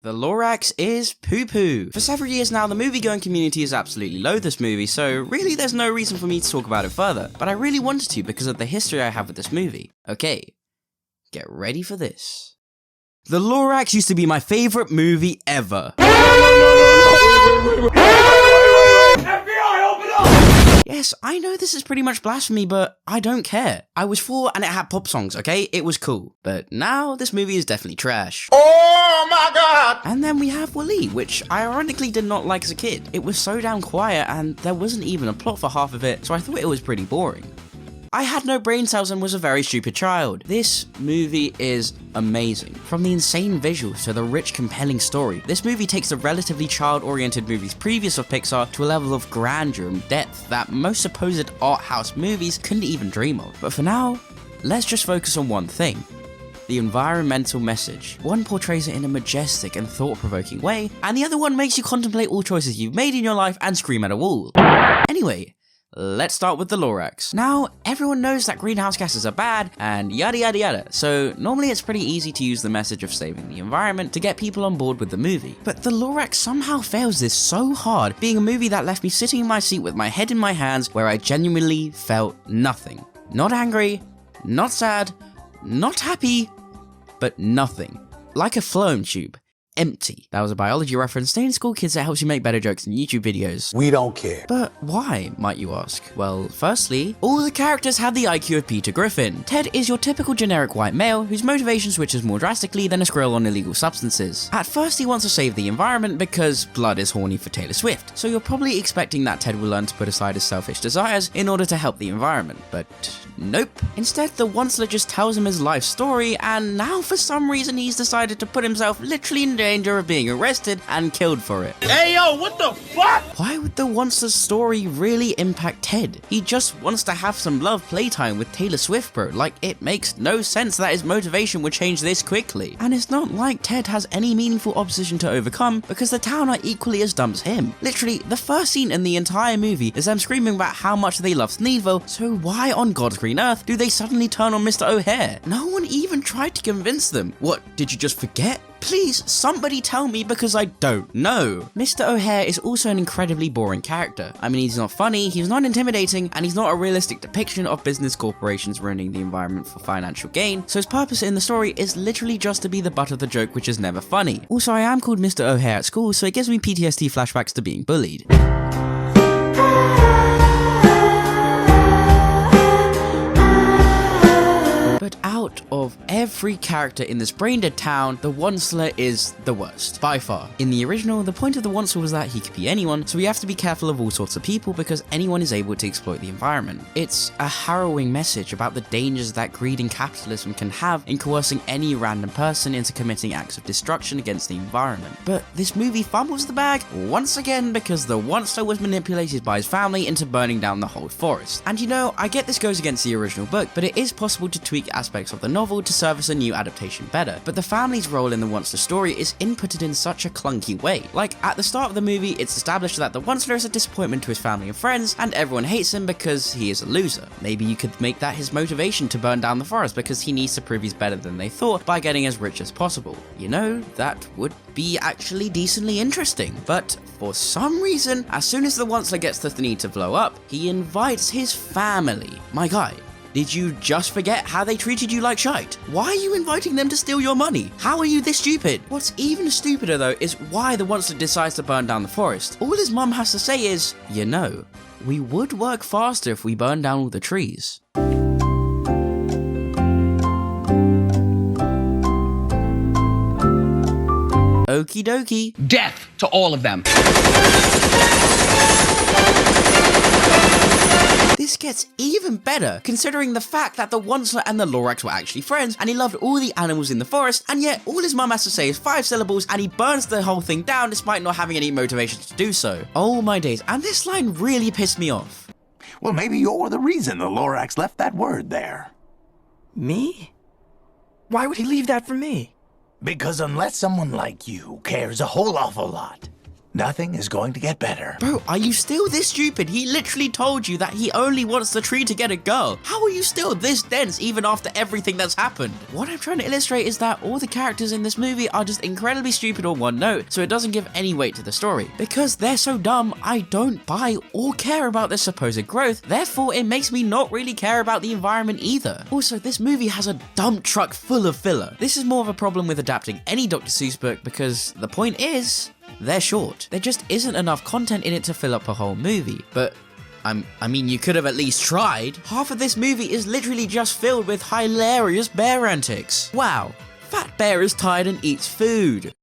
The Lorax is poo-poo. For several years now, the movie-going community has absolutely loathed this movie, so really there's no reason for me to talk about it further, but I really wanted to because of the history I have with this movie. Okay, get ready for this. The Lorax used to be my favorite movie ever. Yes, I know this is pretty much blasphemy, but I don't care. I was 4 and it had pop songs, okay? It was cool. But now, this movie is definitely trash. Oh my god! And then we have Wall-E, which I ironically did not like as a kid. It was so damn quiet and there wasn't even a plot for half of it, so I thought it was pretty boring. I had no brain cells and was a very stupid child. This movie is amazing. From the insane visuals to the rich, compelling story, this movie takes the relatively child-oriented movies previous of Pixar to a level of grandeur and depth that most supposed art house movies couldn't even dream of. But for now, let's just focus on one thing. The environmental message. One portrays it in a majestic and thought-provoking way, and the other one makes you contemplate all choices you've made in your life and scream at a wall. Anyway, let's start with the Lorax. Now, everyone knows that greenhouse gases are bad, and yada yada yada, so normally it's pretty easy to use the message of saving the environment to get people on board with the movie. But the Lorax somehow fails this so hard, being a movie that left me sitting in my seat with my head in my hands where I genuinely felt nothing. Not angry, not sad, not happy, but nothing. Like a phloem tube. Empty. That was a biology reference. Stay in school, kids. It helps you make better jokes in YouTube videos. We don't care. But why, might you ask? Well, firstly, all the characters have the IQ of Peter Griffin. Ted is your typical generic white male whose motivation switches more drastically than a squirrel on illegal substances. At first, he wants to save the environment because blood is horny for Taylor Swift. So you're probably expecting that Ted will learn to put aside his selfish desires in order to help the environment. But nope. Instead, the Onceler just tells him his life story, and now for some reason he's decided to put himself literally in danger of being arrested and killed for it. Hey yo, what the fuck? Why would the Onceler's story really impact Ted? He just wants to have some love playtime with Taylor Swift, bro. Like, it makes no sense that his motivation would change this quickly. And it's not like Ted has any meaningful opposition to overcome because the town are equally as dumb as him. Literally, the first scene in the entire movie is them screaming about how much they love Sneedville, so why on God's green earth do they suddenly turn on Mr. O'Hare? No one even tried to convince them. What, did you just forget? Please, somebody tell me because I don't know. Mr. O'Hare is also an incredibly boring character. I mean, he's not funny, he's not intimidating, and he's not a realistic depiction of business corporations ruining the environment for financial gain, so his purpose in the story is literally just to be the butt of the joke, which is never funny. Also, I am called Mr. O'Hare at school, so it gives me PTSD flashbacks to being bullied. But out of every character in this brain-dead town, the Onceler is the worst, by far. In the original, the point of the Onceler was that he could be anyone, so we have to be careful of all sorts of people because anyone is able to exploit the environment. It's a harrowing message about the dangers that greed and capitalism can have in coercing any random person into committing acts of destruction against the environment. But this movie fumbles the bag once again because the Onceler was manipulated by his family into burning down the whole forest. And you know, I get this goes against the original book, but it is possible to tweak aspects of the novel to service a new adaptation better. But the family's role in the Onceler story is inputted in such a clunky way. Like, at the start of the movie, it's established that the Onceler is a disappointment to his family and friends, and everyone hates him because he is a loser. Maybe you could make that his motivation to burn down the forest because he needs to prove he's better than they thought by getting as rich as possible. You know, that would be actually decently interesting. But for some reason, as soon as the Onceler gets the need to blow up, he invites his family. My guy, did you just forget how they treated you like shite? Why are you inviting them to steal your money? How are you this stupid? What's even stupider though is why the Onceler decides to burn down the forest. All his mum has to say is, you know, we would work faster if we burned down all the trees. Okie dokie. Death to all of them. This gets even better, considering the fact that the Onceler and the Lorax were actually friends, and he loved all the animals in the forest, and yet all his mum has to say is 5 syllables, and he burns the whole thing down despite not having any motivation to do so. Oh my days, and this line really pissed me off. Well, maybe you're the reason the Lorax left that word there. Me? Why would he leave that for me? Because unless someone like you cares a whole awful lot, Nothing is going to get better. Bro, are you still this stupid? He literally told you that he only wants the tree to get a girl. How are you still this dense even after everything that's happened? What I'm trying to illustrate is that all the characters in this movie are just incredibly stupid on one note, so it doesn't give any weight to the story. Because they're so dumb, I don't buy or care about their supposed growth, therefore it makes me not really care about the environment either. Also, this movie has a dump truck full of filler. This is more of a problem with adapting any Dr. Seuss book because the point is, they're short. There just isn't enough content in it to fill up a whole movie. But I mean, you could have at least tried. Half of this movie is literally just filled with hilarious bear antics. Wow, Fat Bear is tired and eats food.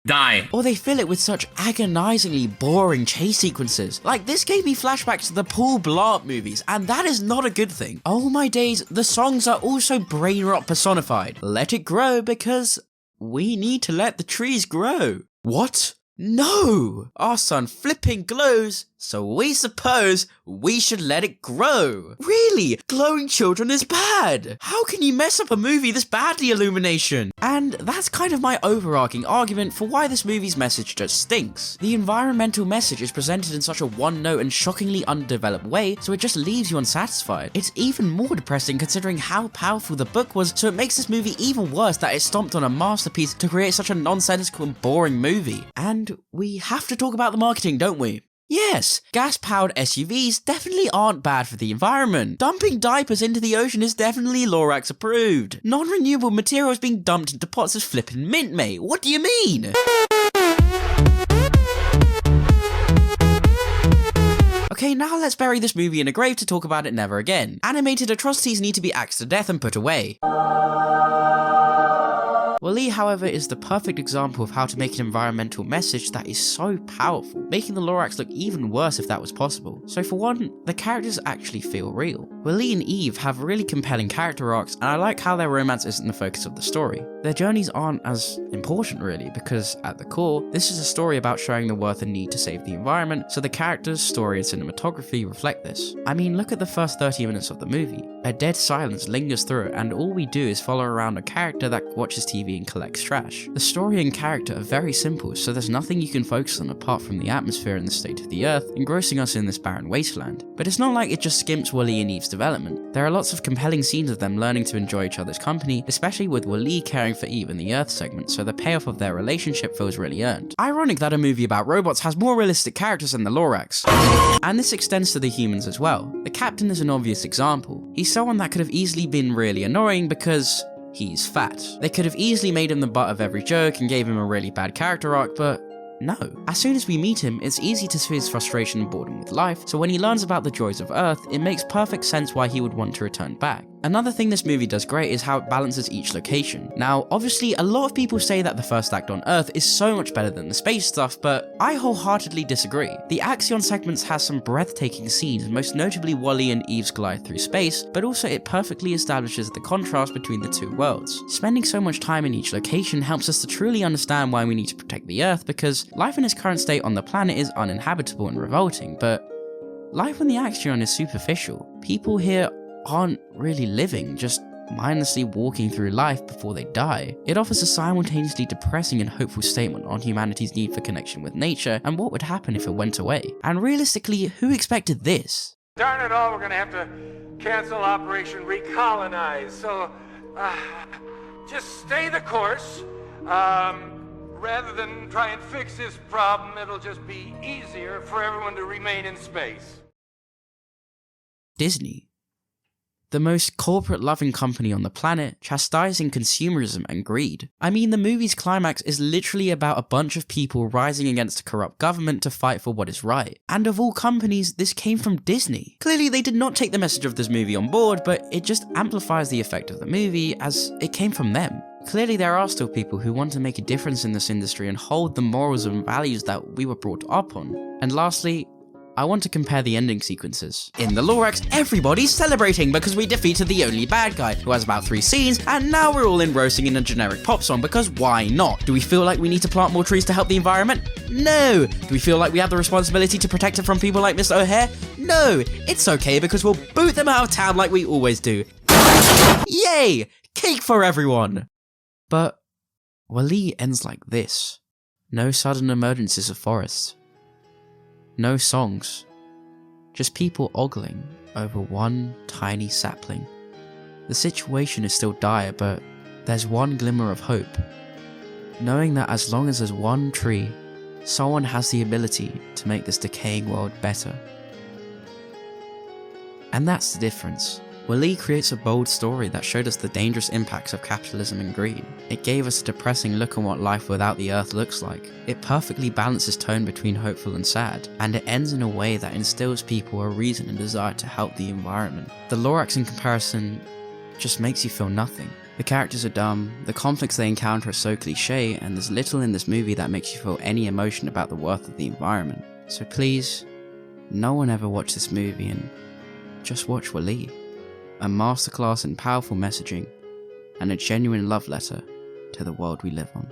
Die. Or they fill it with such agonizingly boring chase sequences. Like, this gave me flashbacks to the Paul Blart movies, and that is not a good thing. Oh my days, the songs are also brain rot personified. Let it grow because we need to let the trees grow. What? No! Our sun flipping glows, so we suppose we should let it grow. Really? Glowing children is bad. How can you mess up a movie this badly, Illumination? And that's kind of my overarching argument for why this movie's message just stinks. The environmental message is presented in such a one-note and shockingly undeveloped way, so it just leaves you unsatisfied. It's even more depressing considering how powerful the book was, so it makes this movie even worse that it stomped on a masterpiece to create such a nonsensical and boring movie. And we have to talk about the marketing, don't we? Yes, gas-powered SUVs definitely aren't bad for the environment. Dumping diapers into the ocean is definitely Lorax approved. Non-renewable materials being dumped into pots is flippin' mint, mate. What do you mean? Okay, now let's bury this movie in a grave to talk about it never again. Animated atrocities need to be axed to death and put away. WALL-E, however, is the perfect example of how to make an environmental message that is so powerful, making the Lorax look even worse if that was possible. So for one, the characters actually feel real. WALL-E and Eve have really compelling character arcs, and I like how their romance isn't the focus of the story. Their journeys aren't as important really, because at the core, this is a story about showing the worth and need to save the environment, so the characters, story, and cinematography reflect this. I mean, look at the first 30 minutes of the movie. A dead silence lingers through it, and all we do is follow around a character that watches TV and collects trash. The story and character are very simple, so there's nothing you can focus on apart from the atmosphere and the state of the earth, engrossing us in this barren wasteland. But it's not like it just skimps WALL-E and Eve's development. There are lots of compelling scenes of them learning to enjoy each other's company, especially with WALL-E caring for Eve in the Earth segment, so the payoff of their relationship feels really earned. Ironic that a movie about robots has more realistic characters than the Lorax. And this extends to the humans as well. The captain is an obvious example. He's someone that could have easily been really annoying because he's fat. They could have easily made him the butt of every joke and gave him a really bad character arc, but no. As soon as we meet him, it's easy to see his frustration and boredom with life, so when he learns about the joys of Earth, it makes perfect sense why he would want to return back. Another thing this movie does great is how it balances each location. Now, obviously, a lot of people say that the first act on Earth is so much better than the space stuff, but I wholeheartedly disagree. The Axion segments has some breathtaking scenes, most notably WALL-E and Eve's glide through space, but also it perfectly establishes the contrast between the two worlds. Spending so much time in each location helps us to truly understand why we need to protect the Earth, because life in its current state on the planet is uninhabitable and revolting, but life on the Axion is superficial. People here aren't really living, just mindlessly walking through life before they die. It offers a simultaneously depressing and hopeful statement on humanity's need for connection with nature and what would happen if it went away. And realistically, who expected this? Darn it all, we're gonna have to cancel Operation Recolonize, so just stay the course. Rather than try and fix this problem, it'll just be easier for everyone to remain in space. Disney. The most corporate-loving company on the planet, chastising consumerism and greed. I mean, the movie's climax is literally about a bunch of people rising against a corrupt government to fight for what is right. And of all companies, this came from Disney. Clearly, they did not take the message of this movie on board, but it just amplifies the effect of the movie as it came from them. Clearly, there are still people who want to make a difference in this industry and hold the morals and values that we were brought up on. And lastly, I want to compare the ending sequences. In the Lorax, everybody's celebrating because we defeated the only bad guy, who has about 3 scenes, and now we're all engrossing in a generic pop song because why not? Do we feel like we need to plant more trees to help the environment? No! Do we feel like we have the responsibility to protect it from people like Mr. O'Hare? No! It's okay because we'll boot them out of town like we always do. Yay! Cake for everyone! But WALL-E ends like this. No sudden emergencies of forests. No songs. Just people ogling over one tiny sapling. The situation is still dire, but there's one glimmer of hope. Knowing that as long as there's one tree, someone has the ability to make this decaying world better. And that's the difference. WALL-E creates a bold story that showed us the dangerous impacts of capitalism and greed. It gave us a depressing look on what life without the earth looks like. It perfectly balances tone between hopeful and sad, and it ends in a way that instills people a reason and desire to help the environment. The Lorax in comparison just makes you feel nothing. The characters are dumb, the conflicts they encounter are so cliche, and there's little in this movie that makes you feel any emotion about the worth of the environment. So please, no one ever watch this movie and just watch WALL-E. A masterclass in powerful messaging, and a genuine love letter to the world we live on.